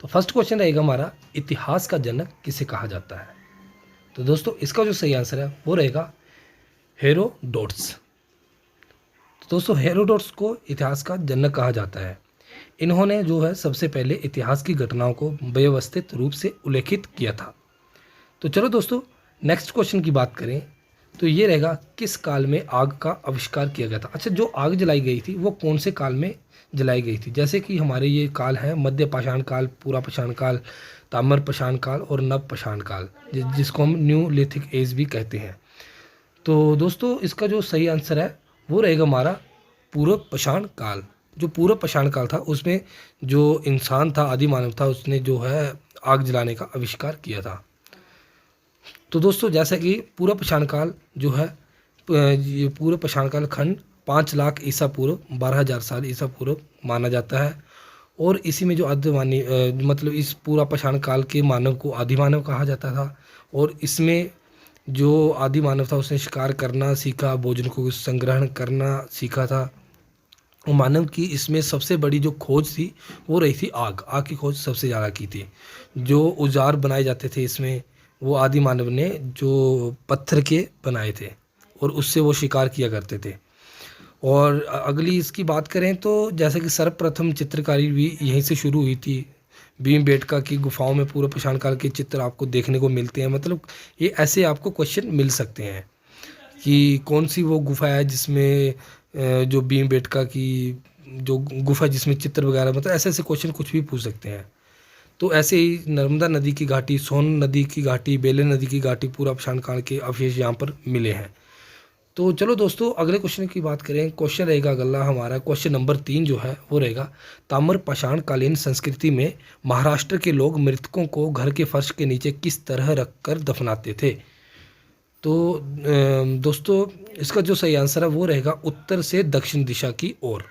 तो first question रहेगा हमारा, इतिहास का जनक किसे कहा जाता है। तो दोस्तों इसका जो सही आंसर है वो रहेगा हेरोडोटस। तो दोस्तों हेरोडोटस को इतिहास का जनक कहा जाता है। इन्होंने जो है सबसे पहले इतिहास की घटनाओं को व्यवस्थित रूप से उल्लेखित किया था। तो चलो दोस्तों नेक्स्ट क्वेश्चन की बात करें तो ये रहेगा, किस काल में आग का आविष्कार किया गया था। अच्छा, जो आग जलाई गई थी वो कौन से काल में जलाई गई थी। जैसे कि हमारे ये काल है मध्य पाषाण काल, पूरा पाषाण काल, ताम्र पाषाण काल और नव पाषाण काल, जिसको हम न्यू लिथिक एज भी कहते हैं। तो दोस्तों इसका जो सही आंसर है वो रहेगा हमारा पूर्व पाषाण काल। जो पूर्व पाषाण काल था उसमें जो इंसान था, आदि मानव था, उसने जो है आग जलाने का आविष्कार किया था। तो दोस्तों जैसा कि पूर्व पाषाण काल जो है, ये पूर्व पाषाण काल खंड 5 लाख ईसा पूर्व 12,000 साल ईसा पूर्व माना जाता है। और इसी में जो आदिमानी मतलब इस पूरा पाषाण काल के मानव को आदि मानव कहा जाता था। और इसमें जो आदि मानव था उसने शिकार करना सीखा, भोजन को संग्रहण करना सीखा था। और मानव की इसमें सबसे बड़ी जो खोज थी वो रही थी आग। आग की खोज सबसे ज़्यादा की थी। जो औजार बनाए जाते थे इसमें, वो आदि मानव ने जो पत्थर के बनाए थे और उससे वो शिकार किया करते थे। और अगली इसकी बात करें तो जैसे कि सर्वप्रथम चित्रकारी भी यहीं से शुरू हुई थी। भीमबेटका की गुफाओं में पूर्व पाषाण काल के चित्र आपको देखने को मिलते हैं। मतलब ये ऐसे आपको क्वेश्चन मिल सकते हैं कि कौन सी वो गुफा है जिसमें जो भीमबेटका की जो गुफा जिसमें चित्र वगैरह, मतलब ऐसे ऐसे क्वेश्चन कुछ भी पूछ सकते हैं। तो ऐसे ही नर्मदा नदी की घाटी, सोन नदी की घाटी, बेले नदी की घाटी, पूरा पाषाण काल के अवशेष यहाँ पर मिले हैं। तो चलो दोस्तों अगले क्वेश्चन की बात करें। क्वेश्चन रहेगा अगला हमारा, क्वेश्चन नंबर 3 जो है वो रहेगा, ताम्र पाषाण कालीन संस्कृति में महाराष्ट्र के लोग मृतकों को घर के फर्श के नीचे किस तरह रखकर दफनाते थे। तो दोस्तों इसका जो सही आंसर है वो रहेगा उत्तर से दक्षिण दिशा की ओर।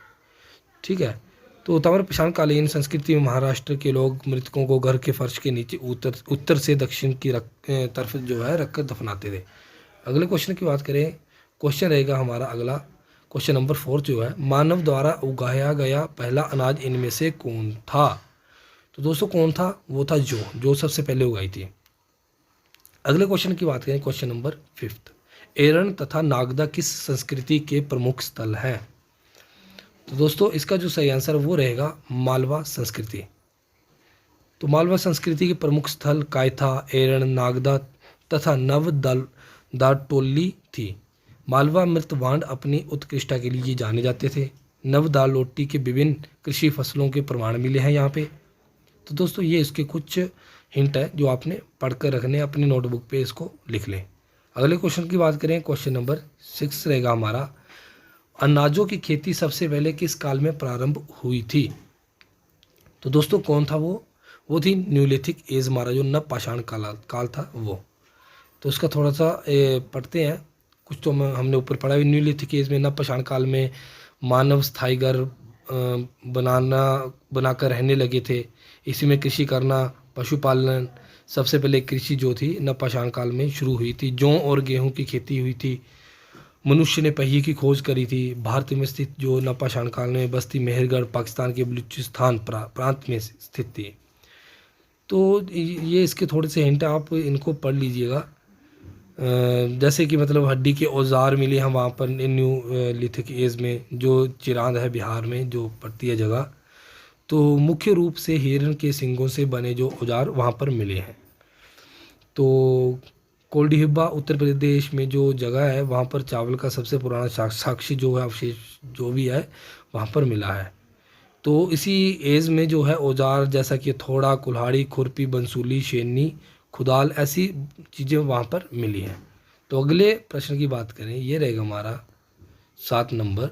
ठीक है। तो ताम्र पाषाण कालीन संस्कृति में महाराष्ट्र के लोग मृतकों को घर के फर्श के नीचे उत्तर से दक्षिण की तरफ जो है रखकर दफनाते थे। अगले क्वेश्चन की बात करें, क्वेश्चन रहेगा हमारा अगला, क्वेश्चन नंबर 4 जो है, मानव द्वारा उगाया गया पहला अनाज इनमें से कौन था। तो दोस्तों कौन था, वो था जो सबसे पहले उगाई थी। अगले क्वेश्चन की बात करें, क्वेश्चन नंबर 5, एरन तथा नागदा किस संस्कृति के प्रमुख स्थल हैं। तो दोस्तों इसका जो सही आंसर वो रहेगा मालवा संस्कृति। तो मालवा संस्कृति के प्रमुख स्थल कायथा, एरन, नागदा तथा नव दाटोली थी। मालवा मृतवांड अपनी उत्कृष्टता के लिए जाने जाते थे। नवदालोटी के विभिन्न कृषि फसलों के प्रमाण मिले हैं यहाँ पे। तो दोस्तों ये इसके कुछ हिंट है जो आपने पढ़कर रखने, अपनी नोटबुक पे इसको लिख लें। अगले क्वेश्चन की बात करें, क्वेश्चन नंबर 6 रहेगा हमारा, अनाजों की खेती सबसे पहले किस काल में प्रारंभ हुई थी। तो दोस्तों कौन था वो थी न्यूलिथिक एज, हमारा जो नव पाषाण काल था वो। तो उसका थोड़ा सा पढ़ते हैं। कुछ तो हमने ऊपर पढ़ा भी, न्यूलिथिक एज में नव पाषाण काल में मानव स्थायी घर बनाकर रहने लगे थे। इसी में कृषि करना, पशुपालन, सबसे पहले कृषि जो थी नव पाषाण काल में शुरू हुई थी। जौ और गेहूं की खेती हुई थी। मनुष्य ने पहिए की खोज करी थी। भारत में स्थित जो नव पाषाण काल में बस्ती मेहरगढ़ पाकिस्तान के बलूचिस्तान प्रांत में स्थित थी। तो ये इसके थोड़े से हिंट, आप इनको पढ़ लीजिएगा। जैसे कि मतलब हड्डी के औजार मिले हैं वहाँ पर न्यू लिथिक एज में, जो चिरांद है बिहार में जो पड़ती है जगह। तो मुख्य रूप से हिरण के सींगों से बने जो औजार वहाँ पर मिले हैं। तो कोल्डिहिब्बा उत्तर प्रदेश में जो जगह है वहाँ पर चावल का सबसे पुराना साक्ष्य जो है, अवशेष जो भी है वहाँ पर मिला है। तो इसी एज में जो है औजार जैसा कि थोड़ा, कुल्हाड़ी, खुरपी, बंसूली, छेनी, खुदाल, ऐसी चीज़ें वहाँ पर मिली हैं। तो अगले प्रश्न की बात करें, ये रहेगा हमारा 7 नंबर।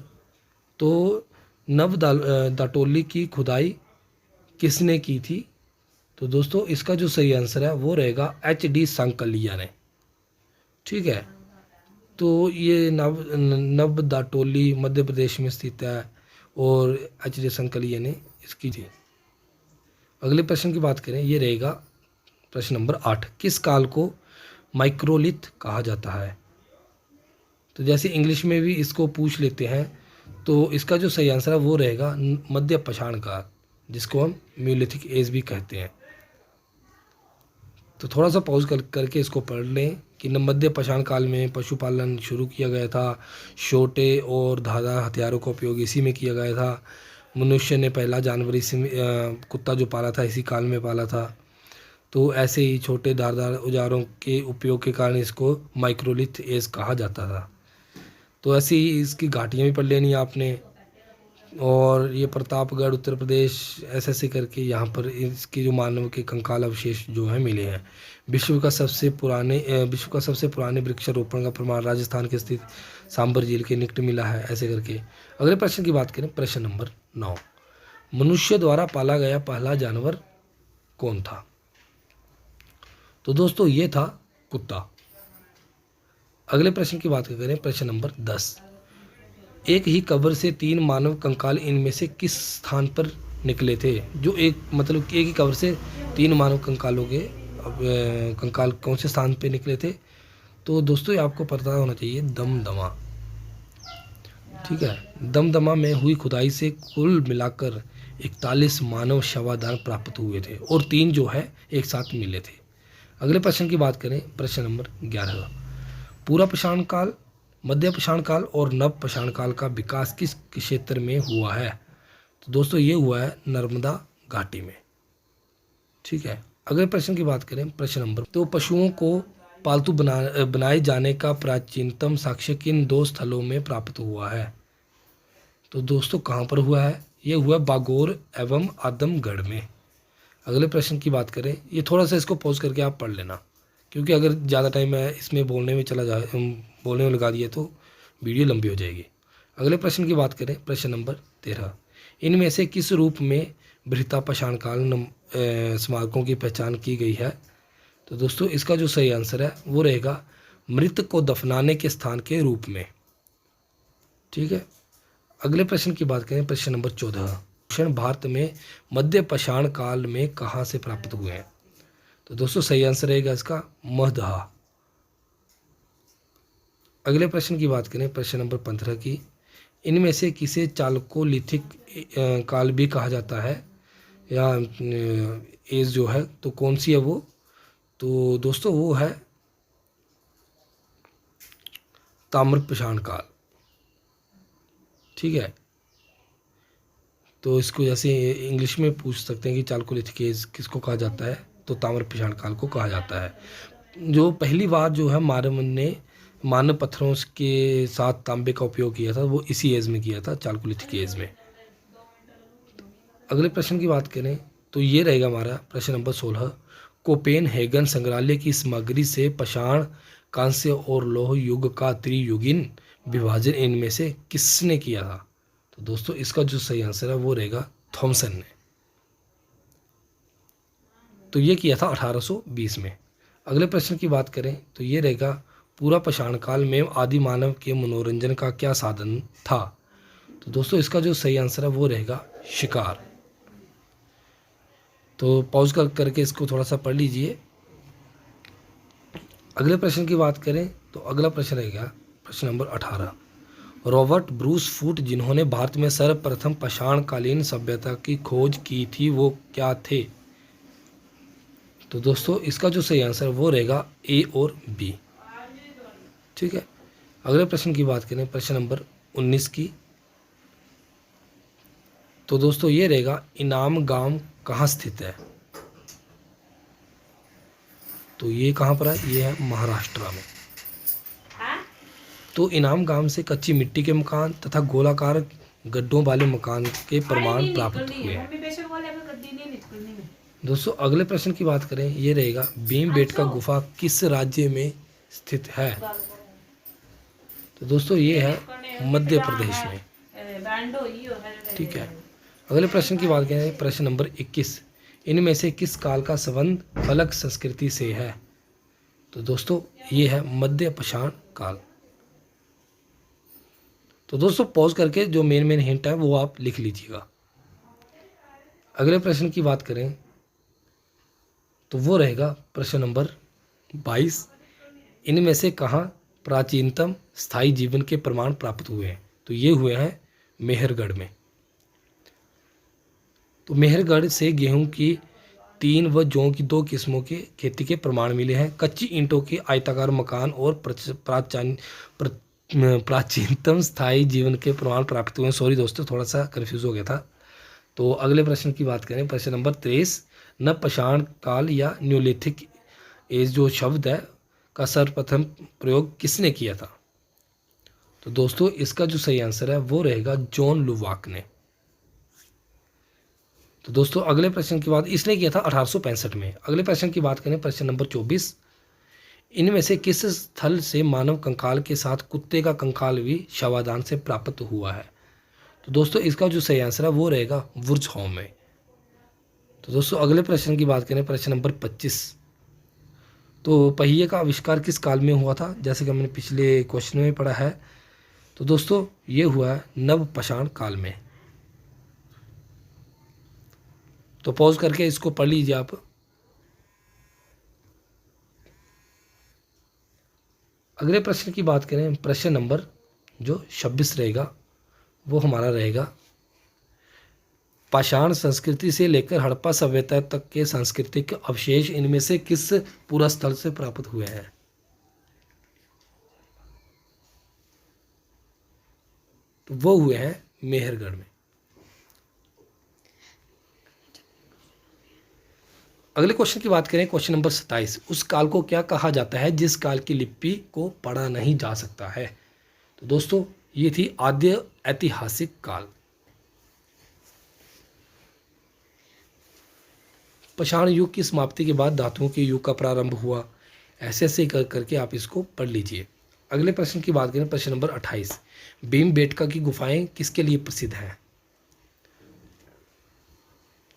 तो दाटोली की खुदाई किसने की थी। तो दोस्तों इसका जो सही आंसर है वो रहेगा HD सांकलिया ने। ठीक है। तो ये नव दाटोली मध्य प्रदेश में स्थित है और HD सांकलिया ने इसकी थी। अगले प्रश्न की बात करें, ये रहेगा प्रश्न नंबर 8, किस काल को माइक्रोलिथ कहा जाता है। तो जैसे इंग्लिश में भी इसको पूछ लेते हैं, तो इसका जो सही आंसर है वो रहेगा मध्य पाषाण काल। जिसको हम न्यूलिथिक एज भी कहते हैं। तो थोड़ा सा पॉज करके इसको पढ़ लें कि मध्य पाषाण काल में पशुपालन शुरू किया गया था। छोटे और धारदार हथियारों का उपयोग इसी में किया गया था। मनुष्य ने पहला जानवर इसी में कुत्ता जो पाला था इसी काल में पाला था। तो ऐसे ही छोटे धारदार औजारों के उपयोग के कारण इसको माइक्रोलिथ एज कहा जाता था। तो ऐसे ही इसकी घाटियाँ भी पढ़ लेनी आपने। और ये प्रतापगढ़ उत्तर प्रदेश ऐसे करके यहाँ पर इसकी जो मानव के कंकाल अवशेष जो हैं मिले हैं। विश्व का सबसे पुराने वृक्षारोपण का प्रमाण राजस्थान के स्थित सांबर झील के निकट मिला है, ऐसे करके। अगले प्रश्न की बात करें, प्रश्न नंबर 9, मनुष्य द्वारा पाला गया पहला जानवर कौन था? तो दोस्तों ये था कुत्ता। अगले प्रश्न की बात करें, प्रश्न नंबर 10, एक ही कब्र से 3 मानव कंकाल इनमें से किस स्थान पर निकले थे? जो एक ही कब्र से 3 मानव कंकालों के कंकाल कौन से स्थान पे निकले थे? तो दोस्तों ये आपको पता होना चाहिए, दमदमा। ठीक है, दमदमा में हुई खुदाई से कुल मिलाकर 41 मानव शवाधार प्राप्त हुए थे और 3 जो है एक साथ मिले थे। अगले प्रश्न की बात करें, प्रश्न नंबर 11, पूरा पाषाण काल, मध्य पाषाण काल और नव पाषाण काल का विकास किस क्षेत्र में हुआ है? तो दोस्तों ये हुआ है नर्मदा घाटी में। ठीक है, अगले प्रश्न की बात करें, प्रश्न नंबर, तो पशुओं को पालतू बनाए जाने का प्राचीनतम साक्ष्य किन 2 स्थलों में प्राप्त हुआ है? तो दोस्तों कहाँ पर हुआ है? ये हुआ बागोर एवं आदमगढ़ में। अगले प्रश्न की बात करें, ये थोड़ा सा इसको पॉज करके आप पढ़ लेना, क्योंकि अगर ज़्यादा टाइम मैं इसमें बोलने में लगा दिए तो वीडियो लंबी हो जाएगी। अगले प्रश्न की बात करें, प्रश्न नंबर 13, इनमें से किस रूप में बृहता पाषाण काल स्मारकों की पहचान की गई है? तो दोस्तों इसका जो सही आंसर है वो रहेगा मृत को दफनाने के स्थान के रूप में। ठीक है, अगले प्रश्न की बात करें, प्रश्न नंबर 14, दक्षिण भारत में मध्य पाषाण काल में कहाँ से प्राप्त हुए हैं? तो दोस्तों सही आंसर रहेगा इसका महदहा। अगले प्रश्न की बात करें, प्रश्न नंबर 15 की, इनमें से किसे चालकोलिथिक काल भी कहा जाता है या एज जो है, तो कौन सी है वो? तो दोस्तों वो है ताम्र पाषाण काल। ठीक है, तो इसको जैसे इंग्लिश में पूछ सकते हैं कि चालकोलिथिक एज किसको कहा जाता है, तो ताम्र पाषाण काल को कहा जाता है। जो पहली बार जो है मानव पत्थरों के साथ तांबे का उपयोग किया था वो इसी एज में किया था, चालकोलिथिक एज में। अगले प्रश्न की बात करें तो ये रहेगा हमारा प्रश्न नंबर 16, कोपेनहेगन संग्रहालय की सामग्री से पाषाण, कांस्य और लौह युग का त्रियुगीन विभाजन इनमें से किसने किया था? तो दोस्तों इसका जो सही आंसर है वो रहेगा थॉमसन ने। तो ये किया था 1820 में। अगले प्रश्न की बात करें तो ये रहेगा, पूरा पाषाण काल में आदि मानव के मनोरंजन का क्या साधन था? तो दोस्तों इसका जो सही आंसर है वो रहेगा शिकार। तो पॉज करके इसको थोड़ा सा पढ़ लीजिए। अगले प्रश्न की बात करें तो अगला प्रश्न रहेगा प्रश्न नंबर 18, रॉबर्ट ब्रूस फूट जिन्होंने भारत में सर्वप्रथम पाषाण कालीन सभ्यता की खोज की थी वो क्या थे? तो दोस्तों इसका जो सही आंसर वो रहेगा ए और बी। ठीक है, अगले प्रश्न की बात करें, प्रश्न नंबर 19 की, तो दोस्तों ये रहेगा, इनाम गांव कहाँ स्थित है? तो ये कहाँ पर है? ये है महाराष्ट्र में। तो इनाम गांव से कच्ची मिट्टी के मकान तथा गोलाकार गड्ढों वाले मकान के प्रमाण प्राप्त हुए हैं। दोस्तों अगले प्रश्न की बात करें, ये रहेगा, भीमबेटका गुफा किस राज्य में स्थित है? तो दोस्तों ये है मध्य प्रदेश में। ठीक है, अगले प्रश्न की बात करें, प्रश्न नंबर 21, इनमें से किस काल का संबंध फलक संस्कृति से है? तो दोस्तों ये है मध्य पाषाण काल। तो दोस्तों पॉज करके जो मेन हिंट है वो आप लिख लीजिएगा। अगले प्रश्न की बात करें तो वो रहेगा प्रश्न नंबर 22, इनमें से कहाँ प्राचीनतम स्थायी जीवन के प्रमाण प्राप्त हुए हैं? तो ये हुए हैं मेहरगढ़ में। तो मेहरगढ़ से गेहूं की 3 व जौ की 2 किस्मों के खेती के प्रमाण मिले हैं। कच्ची ईंटों के आयताकार मकान और प्राचीनतम स्थायी जीवन के प्रमाण प्राप्त हुए हैं। सॉरी दोस्तों, थोड़ा सा कन्फ्यूज हो गया था। तो अगले प्रश्न की बात करें, प्रश्न नंबर 23, नवपाषाण काल या न्यूलिथिक एज जो शब्द है का सर्वप्रथम प्रयोग किसने किया था? तो दोस्तों इसका जो सही आंसर है वो रहेगा जॉन लुवाक ने। तो दोस्तों अगले प्रश्न की बात इसने किया था 1865 में। अगले प्रश्न की बात करें, प्रश्न नंबर 24, इनमें से किस स्थल से मानव कंकाल के साथ कुत्ते का कंकाल भी शवादान से प्राप्त हुआ है? तो दोस्तों इसका जो सही आंसर है वो रहेगा वुर्जहॉम में। तो दोस्तों अगले प्रश्न की बात करें, प्रश्न नंबर 25, तो पहिए का आविष्कार किस काल में हुआ था? जैसे कि हमने पिछले क्वेश्चन में पढ़ा है, तो दोस्तों ये हुआ है नवपाषाण काल में। तो पॉज करके इसको पढ़ लीजिए आप। अगले प्रश्न की बात करें, प्रश्न नंबर जो 26 रहेगा वो हमारा रहेगा, पाषाण संस्कृति से लेकर हड़प्पा सभ्यता तक के सांस्कृतिक अवशेष इनमें से किस पूरा स्थल से प्राप्त हुए हैं? तो वो हुए हैं मेहरगढ़ में। अगले क्वेश्चन की बात करें, क्वेश्चन नंबर 27, उस काल को क्या कहा जाता है जिस काल की लिपि को पढ़ा नहीं जा सकता है? तो दोस्तों ये थी आद्य ऐतिहासिक काल। पाषाण युग की समाप्ति के बाद धातुओं के युग का प्रारंभ हुआ। ऐसे ऐसे करके आप इसको पढ़ लीजिए। अगले प्रश्न की बात करें, प्रश्न नंबर 28, भीमबेटका की गुफाएं किसके लिए प्रसिद्ध हैं?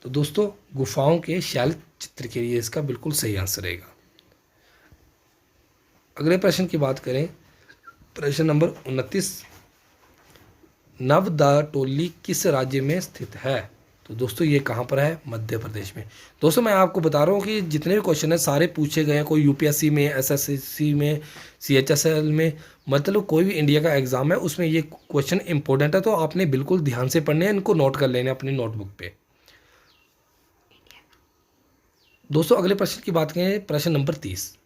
तो दोस्तों गुफाओं के शैल चित्र के लिए इसका बिल्कुल सही आंसर रहेगा। अगले प्रश्न की बात करें, प्रश्न नंबर 29, नवदाटोली किस राज्य में स्थित है? तो दोस्तों ये कहाँ पर है? मध्य प्रदेश में। दोस्तों मैं आपको बता रहा हूँ कि जितने भी क्वेश्चन हैं सारे पूछे गए हैं, कोई यूपीएससी में, एसएससी में, सीएचएसएल में, मतलब कोई भी इंडिया का एग्जाम है उसमें ये क्वेश्चन इंपॉर्टेंट है। तो आपने बिल्कुल ध्यान से पढ़ने हैं, इनको नोट कर लेने अपनी नोटबुक पे। दोस्तों अगले प्रश्न की बात करें, प्रश्न नंबर 30,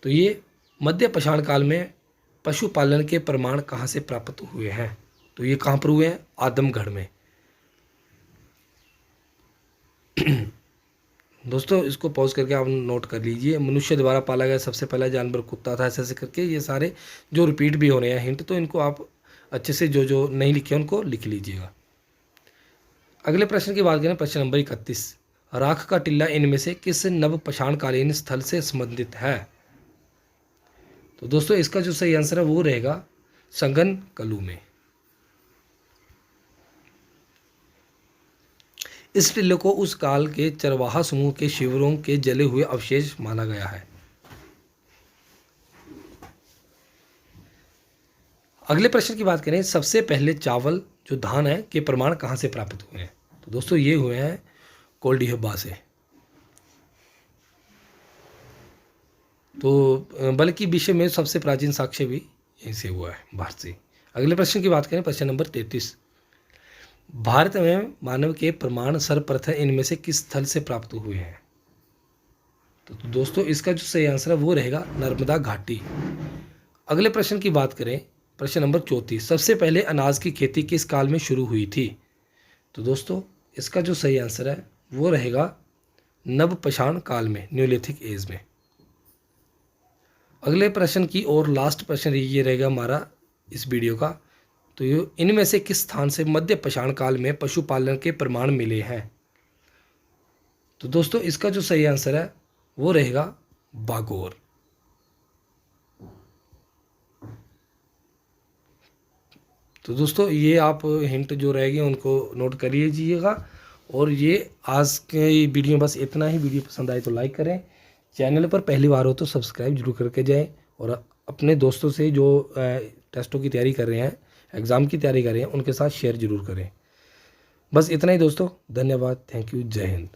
तो ये मध्य पाषाण काल में पशुपालन के प्रमाण कहाँ से प्राप्त हुए हैं? तो ये कहाँ पर हुए हैं? आदमगढ़ में। दोस्तों इसको पॉज करके आप नोट कर लीजिए। मनुष्य द्वारा पाला गया सबसे पहला जानवर कुत्ता था। ऐसे ऐसे करके ये सारे जो रिपीट भी हो रहे हैं हिंट, तो इनको आप अच्छे से जो जो नहीं लिखे उनको लिख लीजिएगा। अगले प्रश्न की बात करें, प्रश्न नंबर 31, राख का टिल्ला इनमें से किस नवपाषाणकालीन स्थल से संबंधित है? तो दोस्तों इसका जो सही आंसर है वो रहेगा संगन कलू में। इस टिल्ले को उस काल के चरवाहा समूह के शिविरों के जले हुए अवशेष माना गया है। अगले प्रश्न की बात करें, सबसे पहले चावल जो धान है के प्रमाण कहाँ से प्राप्त हुए हैं? तो दोस्तों ये हुए हैं कोल्डिहब्बा से। तो बल्कि विश्व में सबसे प्राचीन साक्ष्य भी यहीं से हुआ है, भारत से। अगले प्रश्न की बात करें, प्रश्न नंबर 33, भारत में मानव के प्रमाण सर्वप्रथम इनमें से किस स्थल से प्राप्त हुए हैं? तो दोस्तों इसका जो सही आंसर है वो रहेगा नर्मदा घाटी। अगले प्रश्न की बात करें, प्रश्न नंबर 34, सबसे पहले अनाज की खेती किस काल में शुरू हुई थी? तो दोस्तों इसका जो सही आंसर है वो रहेगा नवपाषाण काल में, न्यूलिथिक एज में। अगले प्रश्न की और लास्ट प्रश्न ये रहेगा हमारा इस वीडियो का, तो ये इनमें से किस स्थान से मध्य पाषाण काल में पशुपालन के प्रमाण मिले हैं? तो दोस्तों इसका जो सही आंसर है वो रहेगा बागोर। तो दोस्तों ये आप हिंट जो रहेगी उनको नोट कर लीजिएगा। और ये आज के वीडियो बस इतना ही। वीडियो पसंद आए तो लाइक करें, चैनल पर पहली बार हो तो सब्सक्राइब जरूर करके जाएं, और अपने दोस्तों से जो टेस्टों की तैयारी कर रहे हैं, एग्ज़ाम की तैयारी कर रहे हैं, उनके साथ शेयर जरूर करें। बस इतना ही दोस्तों, धन्यवाद, थैंक यू, जय हिंद।